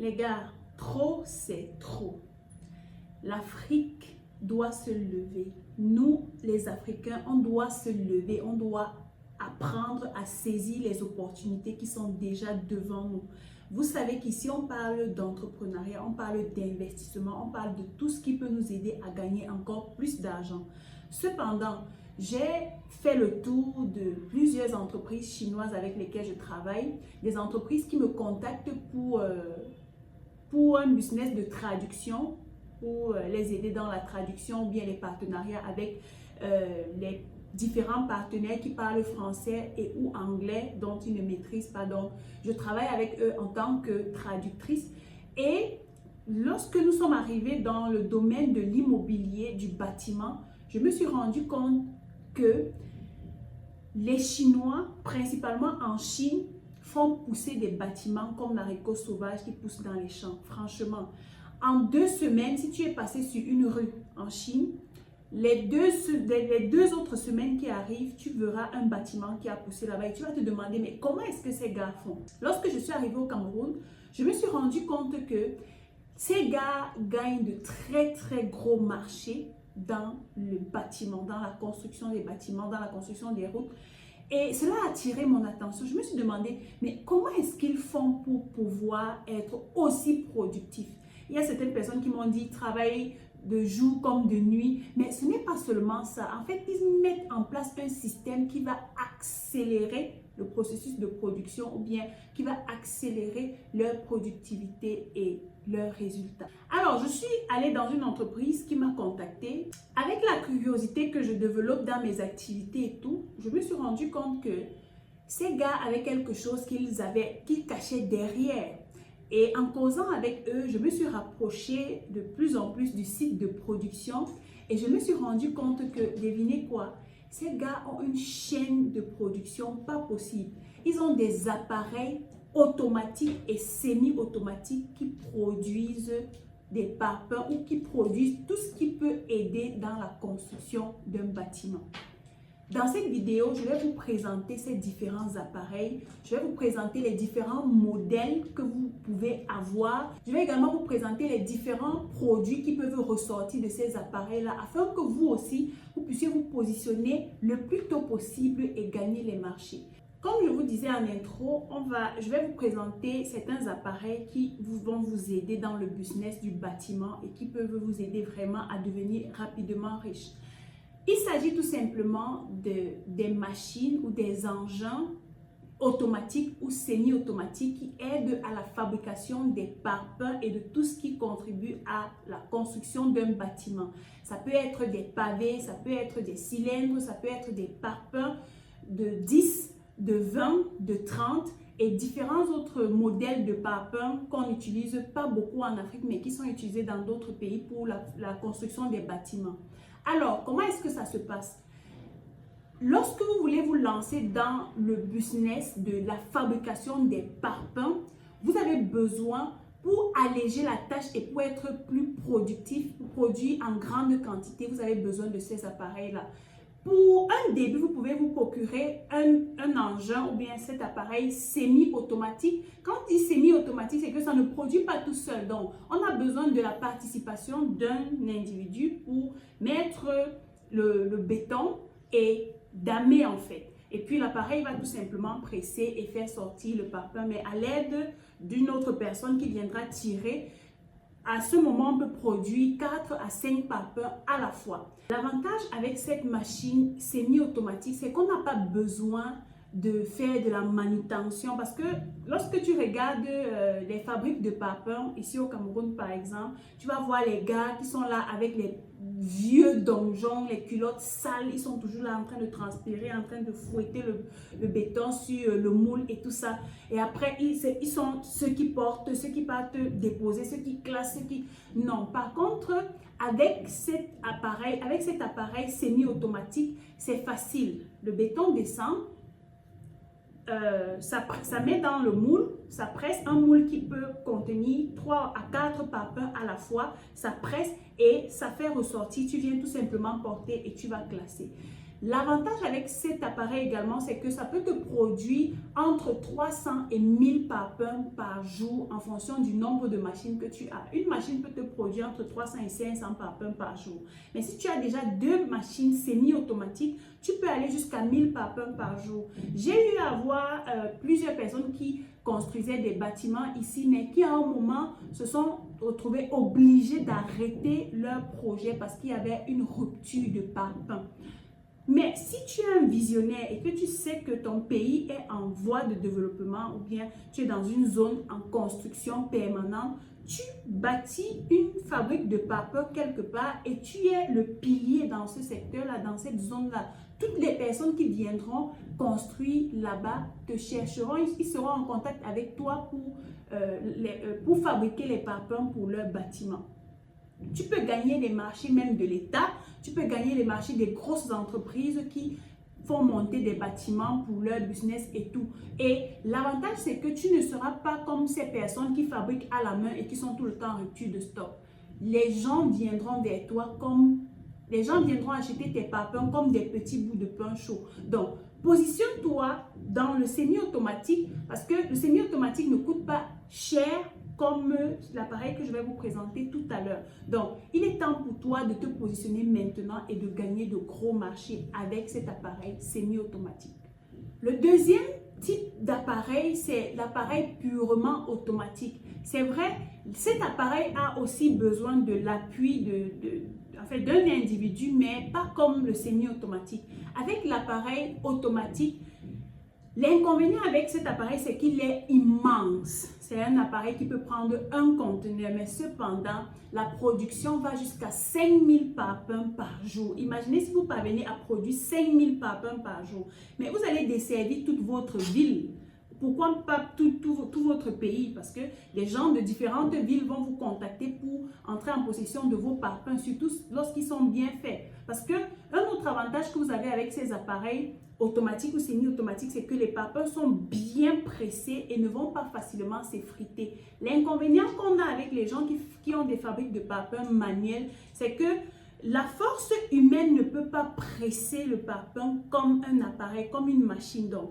Les gars, trop c'est trop. L'Afrique doit se lever. Nous, les Africains, on doit se lever. On doit apprendre à saisir les opportunités qui sont déjà devant nous. Vous savez qu'ici, on parle d'entrepreneuriat, on parle d'investissement, on parle de tout ce qui peut nous aider à gagner encore plus d'argent. Cependant, j'ai fait le tour de plusieurs entreprises chinoises avec lesquelles je travaille, des entreprises qui me contactent pour un business de traduction, pour les aider dans la traduction ou bien les partenariats avec les différents partenaires qui parlent français et ou anglais dont ils ne maîtrisent pas. Donc, je travaille avec eux en tant que traductrice. Et lorsque nous sommes arrivés dans le domaine de l'immobilier, du bâtiment, je me suis rendu compte que les Chinois, principalement en Chine, font pousser des bâtiments comme l'haricot sauvage qui pousse dans les champs. Franchement, en 2 semaines, si tu es passé sur une rue en Chine, les deux autres semaines qui arrivent, tu verras un bâtiment qui a poussé là-bas et tu vas te demander, mais comment est-ce que ces gars font? Lorsque je suis arrivée au Cameroun, je me suis rendu compte que ces gars gagnent de très très gros marchés dans le bâtiment, dans la construction des bâtiments, dans la construction des routes. Et cela a attiré mon attention. Je me suis demandé, mais comment est-ce qu'ils font pour pouvoir être aussi productifs? Il y a certaines personnes qui m'ont dit, travailler de jour comme de nuit, mais ce n'est pas seulement ça. En fait, ils mettent en place un système qui va accélérer le processus de production ou bien qui va accélérer leur productivité et leurs résultats. Alors, je suis allée dans une entreprise qui m'a contactée. Avec la curiosité que je développe dans mes activités et tout, je me suis rendu compte que ces gars avaient quelque chose qu'ils cachaient derrière. Et en causant avec eux, je me suis rapprochée de plus en plus du site de production et je me suis rendu compte que, devinez quoi, ces gars ont une chaîne de production pas possible. Ils ont des appareils automatiques et semi-automatiques qui produisent des parpaings ou qui produisent tout ce qui peut aider dans la construction d'un bâtiment. Dans cette vidéo, je vais vous présenter ces différents appareils. Je vais vous présenter les différents modèles que vous pouvez avoir. Je vais également vous présenter les différents produits qui peuvent ressortir de ces appareils-là afin que vous aussi, vous puissiez vous positionner le plus tôt possible et gagner les marchés. Comme je vous disais en intro, je vais vous présenter certains appareils qui vont vous aider dans le business du bâtiment et qui peuvent vous aider vraiment à devenir rapidement riche. Il s'agit tout simplement des machines ou des engins automatiques ou semi-automatiques qui aident à la fabrication des parpaings et de tout ce qui contribue à la construction d'un bâtiment. Ça peut être des pavés, ça peut être des cylindres, ça peut être des parpaings de 10, de 20, de 30 et différents autres modèles de parpaings qu'on n'utilise pas beaucoup en Afrique mais qui sont utilisés dans d'autres pays pour la construction des bâtiments. Alors, comment est-ce que ça se passe? Lorsque vous voulez vous lancer dans le business de la fabrication des parpaings, vous avez besoin, pour alléger la tâche et pour être plus productif, pour produire en grande quantité, vous avez besoin de ces appareils-là. Pour un début, vous pouvez vous procurer un engin ou bien cet appareil semi-automatique. Quand on dit semi-automatique, c'est que ça ne produit pas tout seul. Donc, on a besoin de la participation d'un individu pour mettre le béton et damer en fait. Et puis, l'appareil va tout simplement presser et faire sortir le parpaing, mais à l'aide d'une autre personne qui viendra tirer. À ce moment, on peut produire 4 à 5 parpaings à la fois. L'avantage avec cette machine semi-automatique, c'est qu'on n'a pas besoin de faire de la manutention parce que lorsque tu regardes les fabriques de parpaings ici au Cameroun par exemple, tu vas voir les gars qui sont là avec les vieux donjons, les culottes sales, ils sont toujours là en train de transpirer, en train de fouetter le béton sur le moule et tout ça. Et après, ils sont ceux qui portent, ceux qui partent déposer, ceux qui classent, ceux qui... Non, par contre, avec cet appareil semi-automatique, c'est facile. Le béton descend, ça met dans le moule, ça presse un moule qui peut contenir 3 à 4 parpaings à la fois, ça presse et ça fait ressortir, tu viens tout simplement porter et tu vas classer. L'avantage avec cet appareil également, c'est que ça peut te produire entre 300 et 1000 parpaings par jour en fonction du nombre de machines que tu as. Une machine peut te produire entre 300 et 500 parpaings par jour. Mais si tu as déjà 2 machines semi-automatiques, tu peux aller jusqu'à 1000 parpaings par jour. J'ai eu à voir plusieurs personnes qui construisaient des bâtiments ici, mais qui à un moment se sont retrouvées obligées d'arrêter leur projet parce qu'il y avait une rupture de parpaings. Mais si tu es un visionnaire et que tu sais que ton pays est en voie de développement ou bien tu es dans une zone en construction permanente, tu bâtis une fabrique de parpaings quelque part et tu es le pilier dans ce secteur-là, dans cette zone-là. Toutes les personnes qui viendront construire là-bas te chercheront, ils seront en contact avec toi pour fabriquer les parpaings pour leur bâtiment. Tu peux gagner les marchés même de l'État, tu peux gagner les marchés des grosses entreprises qui font monter des bâtiments pour leur business et tout. Et l'avantage, c'est que tu ne seras pas comme ces personnes qui fabriquent à la main et qui sont tout le temps en rupture de stock. Les gens viendront vers toi les gens viendront acheter tes parpaings comme des petits bouts de pain chaud. Donc, positionne-toi dans le semi-automatique parce que le semi-automatique ne coûte pas cher comme l'appareil que je vais vous présenter tout à l'heure. Donc, il est temps pour toi de te positionner maintenant et de gagner de gros marchés avec cet appareil semi-automatique. Le deuxième type d'appareil, c'est l'appareil purement automatique. C'est vrai, cet appareil a aussi besoin de l'appui d'un individu, mais pas comme le semi-automatique. Avec l'appareil automatique, l'inconvénient avec cet appareil, c'est qu'il est immense. C'est un appareil qui peut prendre un conteneur, mais cependant, la production va jusqu'à 5000 parpaings par jour. Imaginez si vous parvenez à produire 5000 parpaings par jour. Mais vous allez desservir toute votre ville. Pourquoi pas tout votre pays? Parce que les gens de différentes villes vont vous contacter pour entrer en possession de vos parpaings, surtout lorsqu'ils sont bien faits. Parce que un autre avantage que vous avez avec ces appareils automatiques ou semi-automatiques, c'est que les parpaings sont bien pressés et ne vont pas facilement s'effriter. L'inconvénient qu'on a avec les gens qui ont des fabriques de parpaings manuels, c'est que la force humaine ne peut pas presser le parpaing comme un appareil, comme une machine. Donc,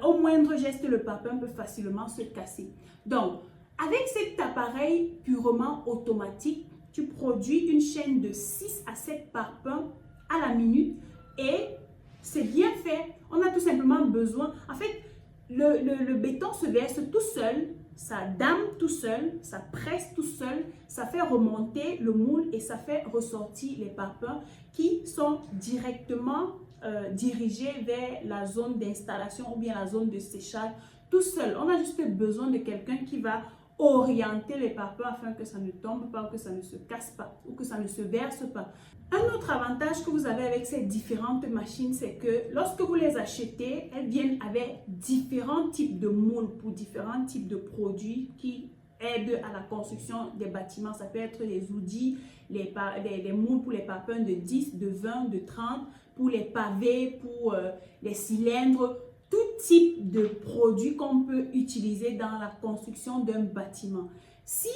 au moindre geste, le parpaing peut facilement se casser. Donc, avec cet appareil purement automatique, tu produis une chaîne de 6 à 7 parpaings à la minute et c'est bien fait. On a tout simplement besoin. En fait, le béton se verse tout seul, ça dame tout seul, ça presse tout seul, ça fait remonter le moule et ça fait ressortir les parpaings qui sont directement dirigés vers la zone d'installation ou bien la zone de séchage tout seul. On a juste besoin de quelqu'un qui va orienter les parpaings afin que ça ne tombe pas, ou que ça ne se casse pas, ou que ça ne se verse pas. Un autre avantage que vous avez avec ces différentes machines, c'est que lorsque vous les achetez, elles viennent avec différents types de moules pour différents types de produits qui aident à la construction des bâtiments. Ça peut être les outils, les moules pour les parpaings de 10, de 20, de 30, pour les pavés, pour les cylindres, tout type de produits qu'on peut utiliser dans la construction d'un bâtiment. Si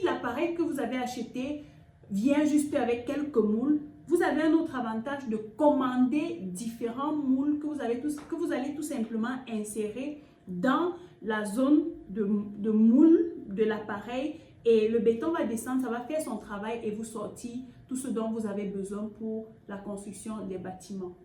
l'appareil que vous avez acheté vient juste avec quelques moules, vous avez un autre avantage de commander différents moules que vous allez tout simplement insérer dans la zone de moule de l'appareil et le béton va descendre, ça va faire son travail et vous sortir tout ce dont vous avez besoin pour la construction des bâtiments.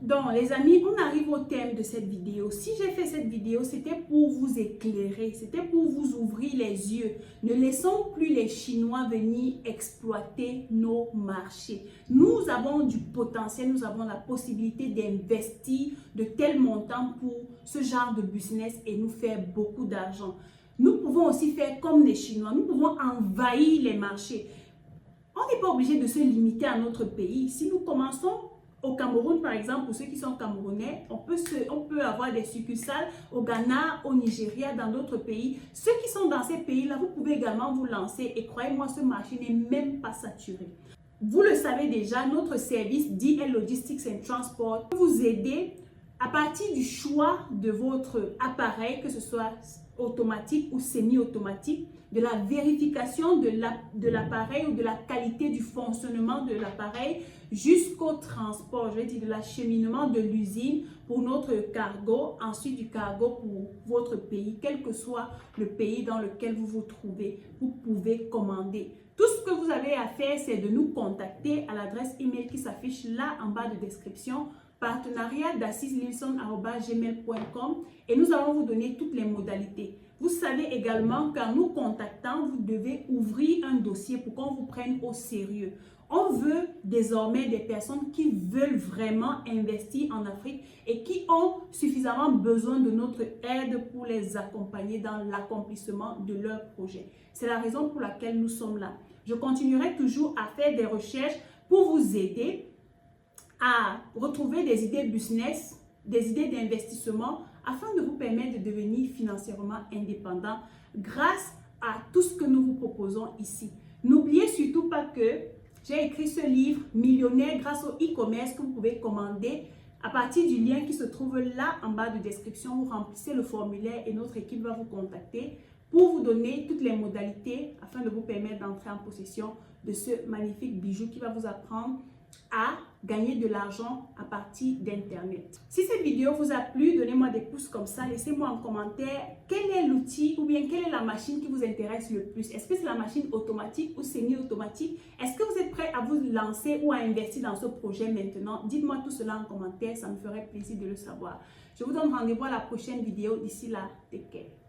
Donc les amis, on arrive au thème de cette vidéo. Si j'ai fait cette vidéo, c'était pour vous éclairer, c'était pour vous ouvrir les yeux. Ne laissons plus les Chinois venir exploiter nos marchés. Nous avons du potentiel, nous avons la possibilité d'investir de tels montants pour ce genre de business et nous faire beaucoup d'argent. Nous pouvons aussi faire comme les Chinois, nous pouvons envahir les marchés. On n'est pas obligé de se limiter à notre pays. Si nous commençons au Cameroun, par exemple, pour ceux qui sont camerounais, on peut avoir des succursales au Ghana, au Nigeria, dans d'autres pays. Ceux qui sont dans ces pays-là, vous pouvez également vous lancer et croyez-moi, ce marché n'est même pas saturé. Vous le savez déjà, notre service DL Logistics and Transport peut vous aider à partir du choix de votre appareil, que ce soit automatique ou semi-automatique, de la vérification de l'appareil ou de la qualité du fonctionnement de l'appareil, jusqu'au transport, je vais dire de l'acheminement de l'usine pour notre cargo, ensuite du cargo pour votre pays, quel que soit le pays dans lequel vous vous trouvez, vous pouvez commander. Tout ce que vous avez à faire, c'est de nous contacter à l'adresse email qui s'affiche là en bas de description, partenariat.dassislilson@gmail.com, et nous allons vous donner toutes les modalités. Vous savez également qu'en nous contactant, vous devez ouvrir un dossier pour qu'on vous prenne au sérieux. On veut désormais des personnes qui veulent vraiment investir en Afrique et qui ont suffisamment besoin de notre aide pour les accompagner dans l'accomplissement de leurs projets. C'est la raison pour laquelle nous sommes là. Je continuerai toujours à faire des recherches pour vous aider à retrouver des idées business, des idées d'investissement afin de vous permettre de devenir financièrement indépendant grâce à tout ce que nous vous proposons ici. N'oubliez surtout pas que j'ai écrit ce livre Millionnaire grâce au e-commerce que vous pouvez commander à partir du lien qui se trouve là en bas de description. Vous remplissez le formulaire et notre équipe va vous contacter pour vous donner toutes les modalités afin de vous permettre d'entrer en possession de ce magnifique bijou qui va vous apprendre à gagner de l'argent à partir d'Internet. Si cette vidéo vous a plu, donnez-moi des pouces comme ça. Laissez-moi en commentaire quel est l'outil ou bien quelle est la machine qui vous intéresse le plus. Est-ce que c'est la machine automatique ou semi-automatique? Est-ce que vous êtes prêt à vous lancer ou à investir dans ce projet maintenant? Dites-moi tout cela en commentaire, ça me ferait plaisir de le savoir. Je vous donne rendez-vous à la prochaine vidéo. D'ici là, take care.